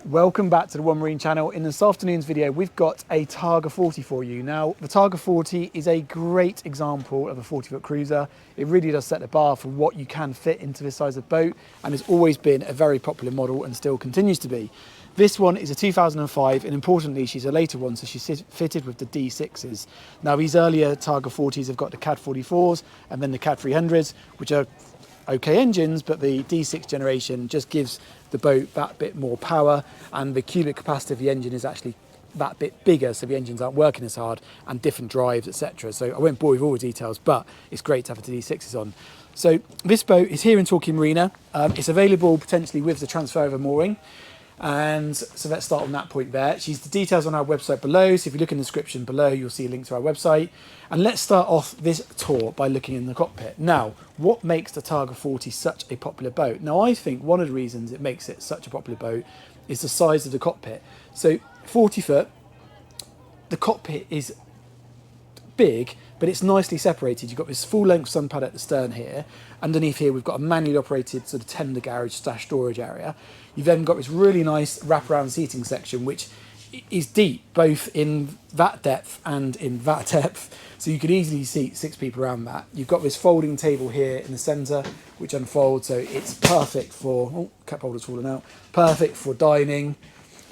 Welcome back to the One Marine channel. In this afternoon's video, we've got a Targa 40 for you. Now, the Targa 40 is a great example of a 40-foot cruiser. It really does set the bar for what you can fit into this size of boat, and has always been a very popular model and still continues to be. This one is a 2005, and importantly, she's a later one, so she's fitted with the D6s. Now, these earlier Targa 40s have got the CAD 44s and then the CAD 300s, which are okay engines, but the D6 generation just gives the boat that bit more power, and the cubic capacity of the engine is actually that bit bigger, so the engines aren't working as hard, and different drives, etc. So I won't bore you with all the details, but it's great to have the D6s on. So this boat is here in Torquay Marina. It's available potentially with the transfer of a mooring. And so let's start on that point there. She's the details on our website below, so if you look in the description below, you'll see a link to our website. And let's start off this tour by looking in the cockpit. Now, what makes the Targa 40 such a popular boat? Now, I think one of the reasons it makes it such a popular boat is the size of the cockpit. So 40 foot, the cockpit is big, but it's nicely separated. You've got this full length sun pad at the stern here. Underneath here, we've got a manually operated sort of tender garage / storage area. You've then got this really nice wraparound seating section, which is deep, both in that depth and in that depth. So you could easily seat 6 people around that. You've got this folding table here in the centre, which unfolds. So it's perfect for, oh, cup holder's fallen out, perfect for dining.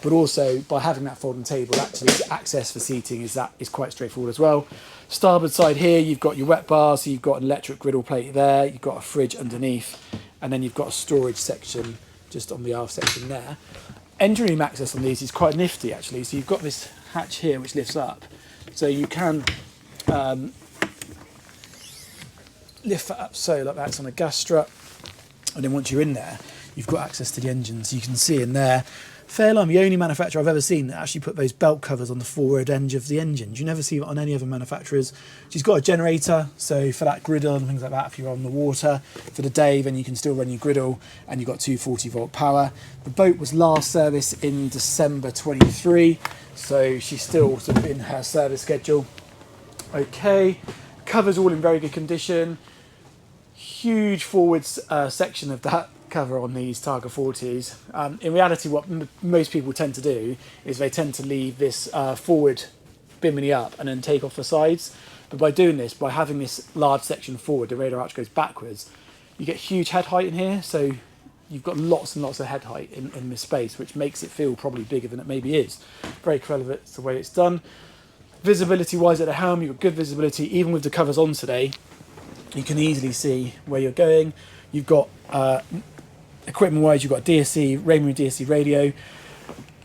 But also by having that folding table, actually access for seating is quite straightforward as well. Starboard side here, you've got your wet bar, so you've got an electric griddle plate there, you've got a fridge underneath, and then you've got a storage section just on the aft section there. Engine room access on these is quite nifty actually. So you've got this hatch here which lifts up, so you can lift that up so like that's on a gas strut, and then once you're in there, you've got access to the engine. So you can see in there, Fairline, the only manufacturer I've ever seen that actually put those belt covers on the forward edge of the engine. You never see it on any other manufacturers. She's got a generator, so for that griddle and things like that, if you're on the water for the day, then you can still run your griddle, and you've got 240 volt power. The boat was last serviced in December 23, so she's still sort of in her service schedule. Okay, covers all in very good condition. Huge forward section of that cover on these Targa 40s. In reality, what most people tend to do is they tend to leave this forward bimini up and then take off the sides. But by doing this, by having this large section forward, the radar arch goes backwards, you get huge head height in here. So you've got lots and lots of head height in this space, which makes it feel probably bigger than it maybe is. Very clever, it's the way it's done. Visibility wise at the helm, you've got good visibility. Even with the covers on today, you can easily see where you're going. You've got equipment wise, you've got DSC, Rainbow DSC radio,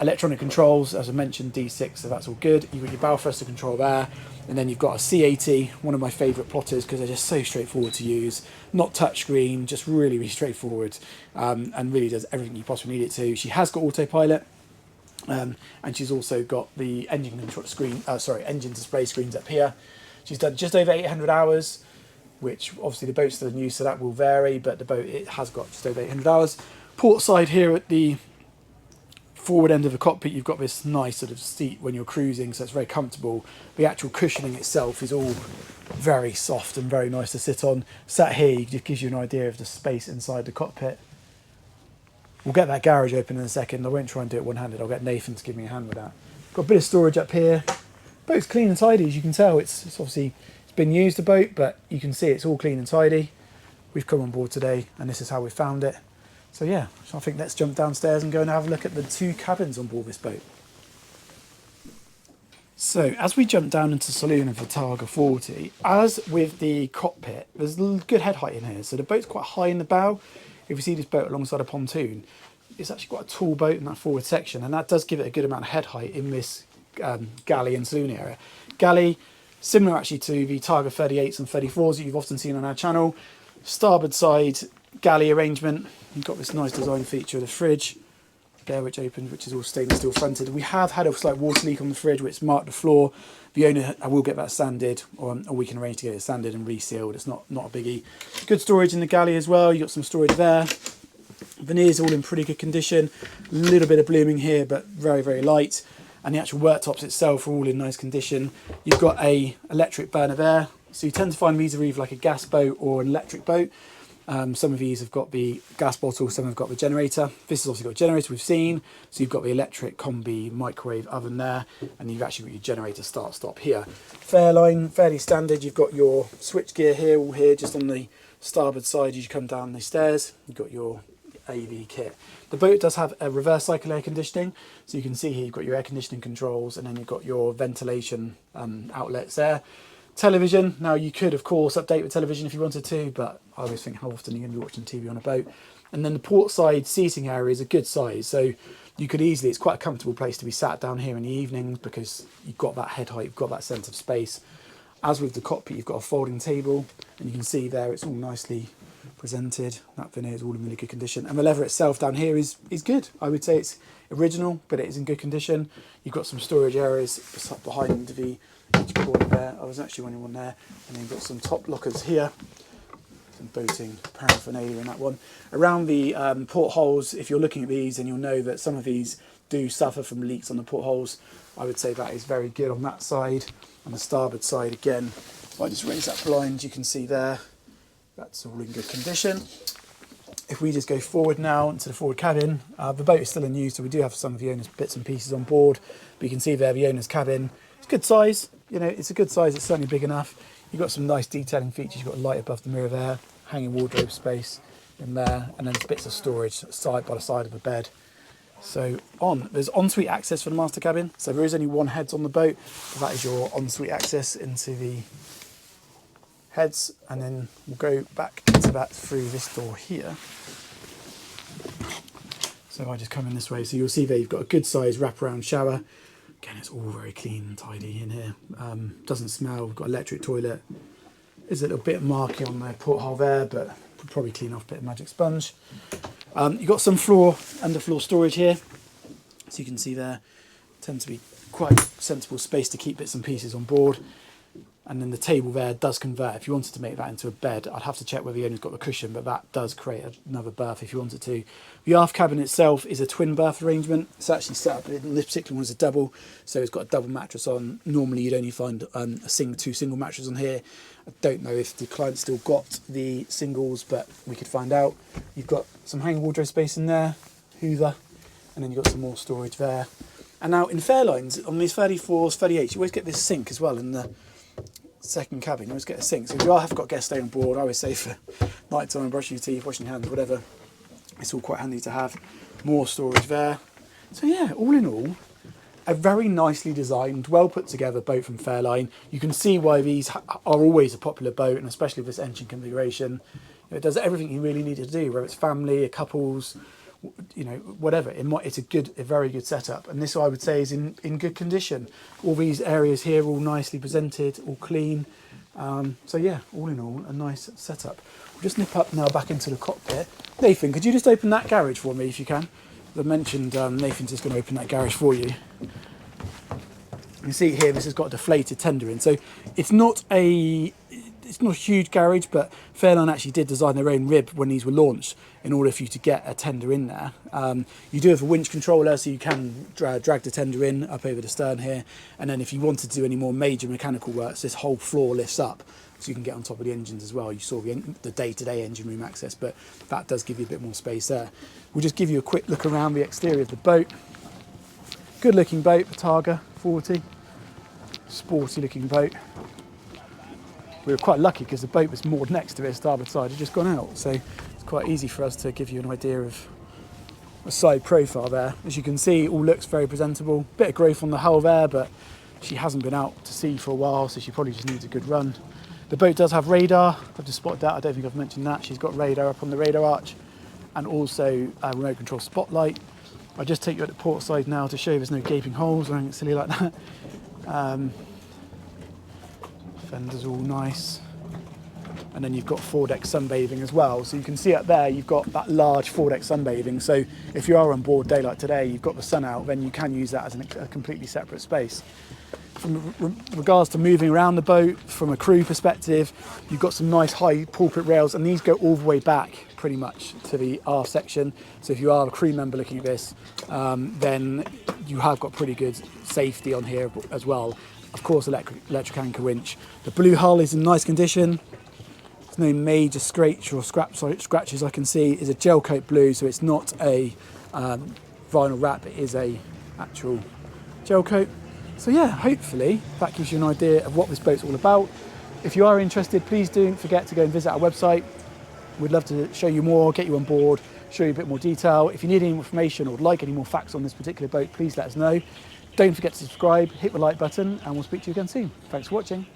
electronic controls, as I mentioned, D6, so that's all good. You've got your bow thruster control there, and then you've got a C80, one of my favourite plotters because they're just so straightforward to use. Not touchscreen, just really, really straightforward, and really does everything you possibly need it to. She has got autopilot, and she's also got the engine control screen, engine display screens up here. She's done just over 800 hours. Which obviously the boat's still in use, so that will vary, but the boat, it has got just over 800 hours. Port side here at the forward end of the cockpit, you've got this nice sort of seat when you're cruising, so it's very comfortable. The actual cushioning itself is all very soft and very nice to sit on. Sat here, it just gives you an idea of the space inside the cockpit. We'll get that garage open in a second. I won't try and do it one-handed. I'll get Nathan to give me a hand with that. Got a bit of storage up here. Boat's clean and tidy, as you can tell. It's obviously been used a boat, but you can see it's all clean and tidy. We've come on board today and this is how we found it. So yeah, so I think let's jump downstairs and go and have a look at the 2 cabins on board this boat. So as we jump down into the saloon of the Targa 40, as with the cockpit, there's good head height in here. So the boat's quite high in the bow. If you see this boat alongside a pontoon, it's actually quite a tall boat in that forward section, and that does give it a good amount of head height in this galley and saloon area. Galley, similar actually to the Targa 38s and 34s that you've often seen on our channel. Starboard side galley arrangement. You've got this nice design feature of the fridge there, which opens, which is all stainless steel fronted. We have had a slight water leak on the fridge, which marked the floor. The owner, I will get that sanded, or we can arrange to get it sanded and resealed. It's not a biggie. Good storage in the galley as well. You've got some storage there. Veneers all in pretty good condition. A little bit of blooming here, but very, very light. And the actual worktops itself are all in nice condition. You've got a electric burner there. So you tend to find these are either like a gas boat or an electric boat. Some of these have got the gas bottle, some have got the generator. This has obviously got a generator we've seen. So you've got the electric combi microwave oven there, and you've actually got your generator start stop here. Fairline, fairly standard. You've got your switch gear here, all here, just on the starboard side as you come down the stairs. You've got your AV kit. The boat does have a reverse cycle air conditioning, so you can see here you've got your air conditioning controls, and then you've got your ventilation outlets there. Television, now you could of course update the television if you wanted to, but I always think how often are you going to be watching TV on a boat. And then the port side seating area is a good size, so you could easily, it's quite a comfortable place to be sat down here in the evenings because you've got that head height, you've got that sense of space. As with the cockpit, you've got a folding table, and you can see there it's all nicely presented. That veneer is all in really good condition, and the leather itself down here is good. I would say it's original, but it is in good condition. You've got some storage areas behind the each corner there. I was actually running one there, and then you've got some top lockers here, some boating paraphernalia in that one. Around the portholes, if you're looking at these, and you'll know that some of these do suffer from leaks on the portholes. I would say that is very good on that side. On the starboard side again, if I just raise that blind, you can see there, that's all in good condition. If we just go forward now into the forward cabin, the boat is still in use, so we do have some of the owner's bits and pieces on board, but you can see there the owner's cabin. It's good size, you know, it's a good size, it's certainly big enough. You've got some nice detailing features, you've got a light above the mirror there, hanging wardrobe space in there, and then bits of storage side by the side of the bed. So there's ensuite access for the master cabin, so there is only one heads on the boat, so that is your ensuite access into the heads, and then we'll go back into that through this door here. So if I just come in this way, so you'll see there you've got a good size wraparound shower. Again, it's all very clean and tidy in here. Doesn't smell. We've got electric toilet. There's a little bit of marking on the porthole there, but we'll probably clean off a bit of magic sponge. You've got some underfloor storage here. So you can see there, tends to be quite sensible space to keep bits and pieces on board. And then the table there does convert. If you wanted to make that into a bed, I'd have to check whether the owner's got the cushion, but that does create another berth if you wanted to. The aft cabin itself is a twin berth arrangement. It's actually set up, in this particular one is a double, so it's got a double mattress on. Normally you'd only find two single mattresses on here. I don't know if the client still got the singles, but we could find out. You've got some hanging wardrobe space in there, hoover, and then you've got some more storage there. And now in Fairlines, on these 34s, 38s, you always get this sink as well in the second cabin. You always get a sink. So if you have got guests staying on board, I always say for night time, brushing your teeth, washing your hands, whatever, it's all quite handy to have. More storage there. So yeah, all in all, a very nicely designed, well put together boat from Fairline. You can see why these are always a popular boat, and especially with this engine configuration. It does everything you really need to do, whether it's family, couples, you know, whatever. It's a very good setup, and this I would say is in good condition. All these areas here all nicely presented, all clean. So yeah, all in all, a nice setup. We'll just nip up now back into the cockpit. Nathan, could you just open that garage for me if you can? As I mentioned, Nathan's just going to open that garage for you. You can see here this has got a deflated tender in, so it's not a huge garage, but Fairline actually did design their own rib when these were launched in order for you to get a tender in there. You do have a winch controller, so you can drag the tender in up over the stern here, and then if you wanted to do any more major mechanical works, this whole floor lifts up so you can get on top of the engines as well. You saw the day-to-day engine room access, but that does give you a bit more space there. We'll just give you a quick look around the exterior of the boat. Good looking boat, the Targa 40, sporty looking boat. We were quite lucky because the boat was moored next to it, starboard side had just gone out, so it's quite easy for us to give you an idea of a side profile there. As you can see, all looks very presentable. Bit of growth on the hull there, but she hasn't been out to sea for a while, so she probably just needs a good run. The boat does have radar. I've just spotted that. I don't think I've mentioned that. She's got radar up on the radar arch, and also a remote control spotlight. I'll just take you at the port side now to show you there's no gaping holes or anything silly like that. Fender's all nice. And then you've got foredeck sunbathing as well. So you can see up there, you've got that large foredeck sunbathing. So if you are on board day like today, you've got the sun out, then you can use that as a completely separate space. From regards to moving around the boat, from a crew perspective, you've got some nice high pulpit rails, and these go all the way back pretty much to the aft section. So if you are a crew member looking at this, then you have got pretty good safety on here as well. Of course, electric anchor winch. The blue hull is in nice condition. There's no major scratch or scratches I can see. It's a gel coat blue, so it's not a vinyl wrap, it is a actual gel coat. So yeah, hopefully that gives you an idea of what this boat's all about. If you are interested, please don't forget to go and visit our website. We'd love to show you more, get you on board, show you a bit more detail. If you need any information or would like any more facts on this particular boat, please let us know. Don't forget to subscribe, hit the like button, and we'll speak to you again soon. Thanks for watching.